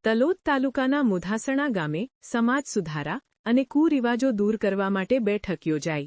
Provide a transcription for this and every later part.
તલોદ તાલુકાના મુધાસણા ગામે સમાજ સુધારા અને કુરિવાજો દૂર કરવા માટે બેઠક યોજાઈ।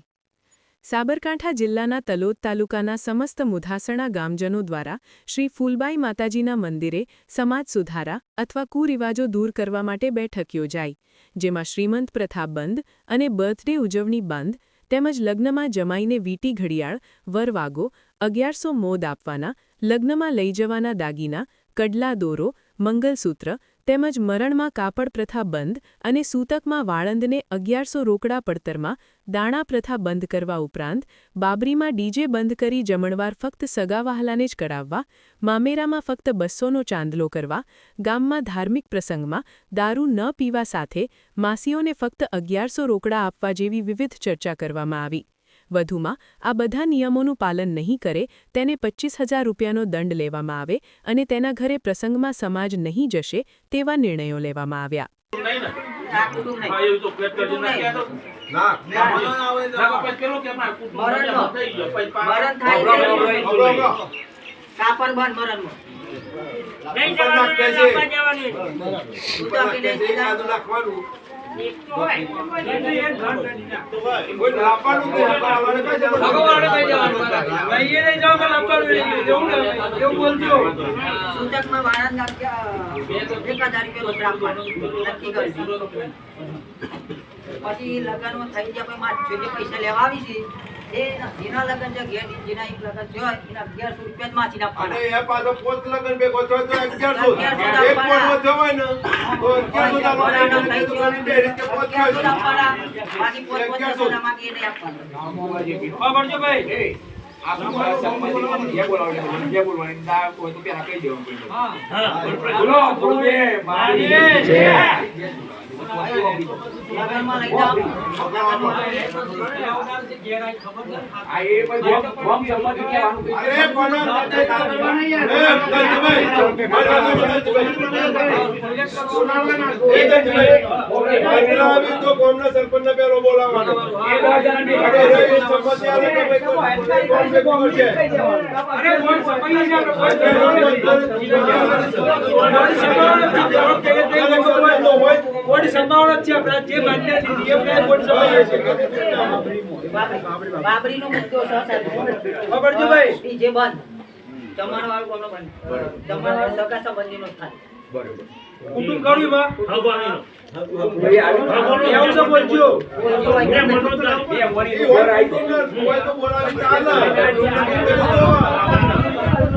સાબરકાંઠા જિલ્લાના તલોદ તાલુકાના સમસ્ત મુધાસણા ગામજનો દ્વારા શ્રી ફૂલબાઈ માતાજીના મંદિરે સમાજ સુધારા અથવા કુરિવાજો દૂર કરવા માટે બેઠક યોજાઈ, જેમાં શ્રીમંત પ્રથા બંધ અને બર્થડે ઉજવણી બંધ તેમજ લગ્નમાં જમાઈને વીંટી ઘડિયાળ, વરવાગો, 1100 મોદ આપવાના, લગ્નમાં લઈ જવાના દાગીના, કડલા દોરો, મંગલસૂત્ર તેમજ મરણમાં કાપડ પ્રથા બંધ અને સૂતકમાં વાળંદને 1100 રોકડા પડતરમાં દાણા પ્રથા બંધ કરવા ઉપરાંત બાબરીમાં ડીજે બંધ કરી જમણવાર ફક્ત સગા વહાલાને જ કરાવવા, મામેરામાં ફક્ત 200નો ચાંદલો કરવા, ગામમાં ધાર્મિક પ્રસંગમાં દારૂ ન પીવા સાથે માસીઓને ફક્ત 1100 રોકડા આપવા જેવી વિવિધ ચર્ચા કરવામાં આવી। વધુમાં આ બધા નિયમોનું પાલન નહીં કરે તેને 25,000 રૂપિયાનો દંડ લેવામાં આવે અને તેના ઘરે પ્રસંગમાં સમાજ નહીં જશે તેવા નિર્ણયો લેવામાં આવ્યા। પછી લગન થઈ ગયા પૈસા લેવા આવી છે એ જેના લગન છે ઘેર જેના એક લગન છે એના 1100 રૂપિયા માછી ના પાડે એ પાછો પોત લગન ભેગો થયો તો 1100 એક પોત જવાય ને તો 1100 થઈ ગયો બે રીતે પોત થયો બાકી પોત ના માંગી એને આપવાનું ખબર છે ભાઈ આપનો સંબંધી જે બોલવાની દા કોઈ તો પેલા કહી દેવાનું હા બોલો બોલે મારી છે લગનમાં લઈ જાવ આ એ પણ બોમ સંબંધી કહેવાનું અરે પણ તો કોમના સરપંચને પેલો બોલાવવાનો એ 10 જણાની સમસ્યા અરે કોણ સંભાવના છે આપણા જે માન્ય નિયમ કાય બોર્ડ સંભાળે છે બાબરીનો મુદ્દો ખબર છે ભાઈ જે બંધ જમાનવાળો કોનો બંધ જમાનવાળો સગા સંબંધીનો થાય બરોબર કુટુંબ કર્યું બા ભગવાનનો ભાઈ આવી એવું છે બોલજો મે મનો તો એ મરી ઘર આવી કોઈ તો બોલાવી ચાલે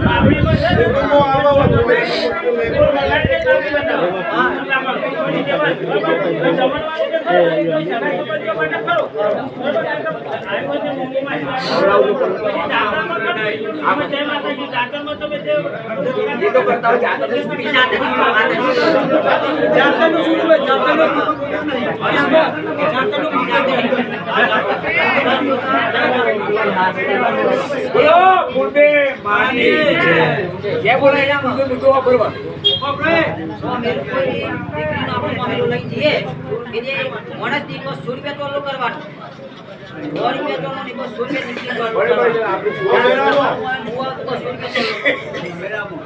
બાબરીનો છે કો આવો જે બોલાય મુદ્દો બરોબર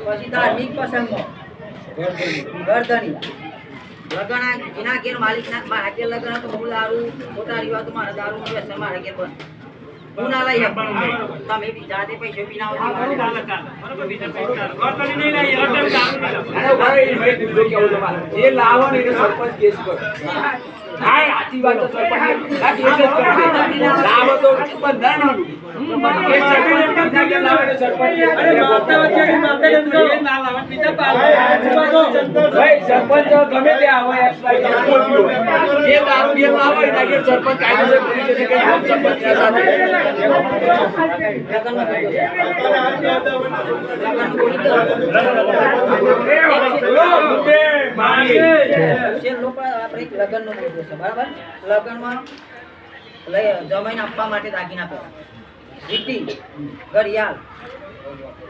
પછી ધાર્મિક પ્રસંગો ગરદની લગન એના ઘેર માલિક ના મારા ઘેર લગન તો હું દારૂ ખોટા રીવા તો મારા દારૂ નું વ્યસન મારા ઘેર બંધ હું ના લઈ તમે બી જાતે પૈસા બી ના બરોબર બીજા પૈસા ગરદની નહીં લઈ અરે ભાઈ મેં કીધું કે તમારે જે લાવો ને એને સરપંચ કેસ કરો હા આતી વાત તો સરપંચ લાવો તો બંધારણનું એ સરપંચ જાગે લાવે સરપંચ અરે માતા વચ્ચે માતા એ ના લાવે બીજા ભાઈ સરપંચ ગમે તે આવે જે દારૂ બી લાવે એના કે સરપંચ કાયદેસર પોલીસ કે સરપંચ લગનમાં જમાઈને આપવા માટે દાગીના પહેલા વીંટી ઘડિયાળ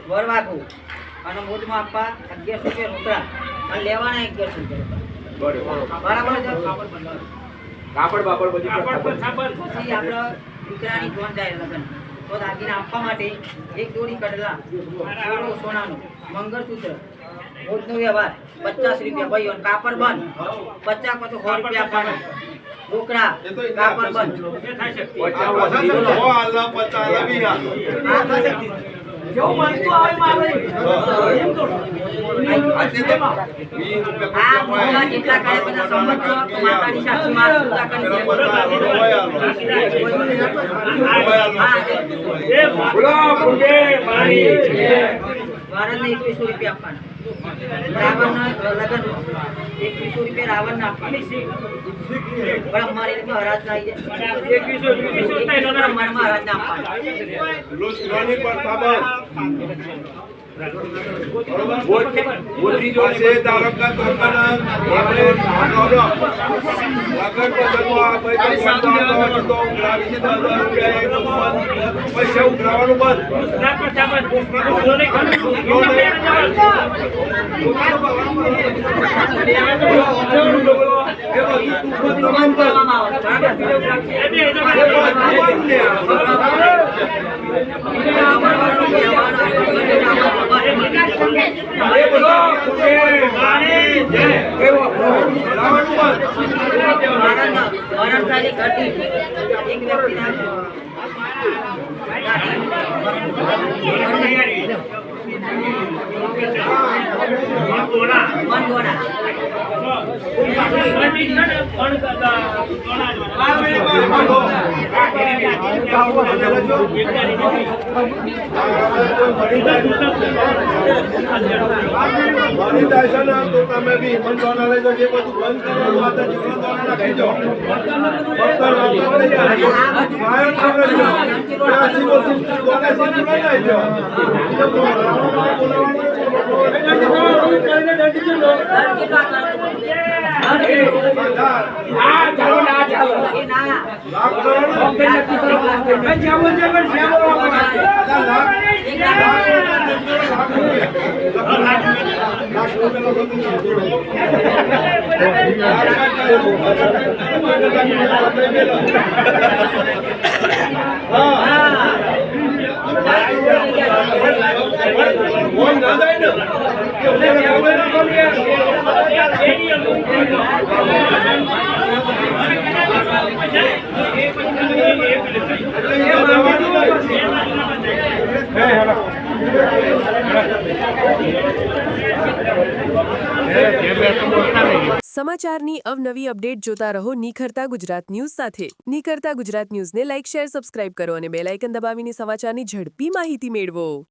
વરવાગું અને મોજમાં આપવા 1100 રૂપિયા રોકડા અને લેવાના 1100 રૂપિયા બરાબર કાપડ બાપડ બધી પછી આપણે દીકરાની જોન જાય લગન તો દાગીના આપવા માટે એક જોડી કડલા સોનો સોનાનું મંગળસૂત્ર રોજનો વ્યવહાર 50 રૂપિયા ભાઈઓ અને કાપડ બંધ 50 કો તો 100 રૂપિયા આપવાના રોકડા કાપડ બંધ આ મોટા જેટલા કાળે બધા સમજો તો માતાની સાક્ષીમાં પૂજા કરી વારણને 2100 રૂપિયા આપવાના રાવણના લગન 2100 રૂપિયા રાવણને આપવાના પણ અમારે તો હરાજ ના આવી જાય 2100 મહારાજ ના આપવાના મોટી જો છે તારકા તોકના આપણે આગળ આગળ પદમાં આ ભાઈ તો ગ્રાવી છે 10,000 રૂપિયા એક પૈસા ઉઘરાવાનું બંધ તો તમે બી હિમંત સોના લઈ જે બધું બંધ કરવાનું માતા જીવન નાખી દો સમાચારની અવનવી અપડેટ જોતા રહો નિખરતા ગુજરાત ન્યૂઝ સાથે. નિખરતા ગુજરાત ન્યૂઝને લાઇક, શેર, સબસ્ક્રાઇબ કરો અને બેલ આઇકન દબાવીને સમાચારની ઝડપી માહિતી મેળવો.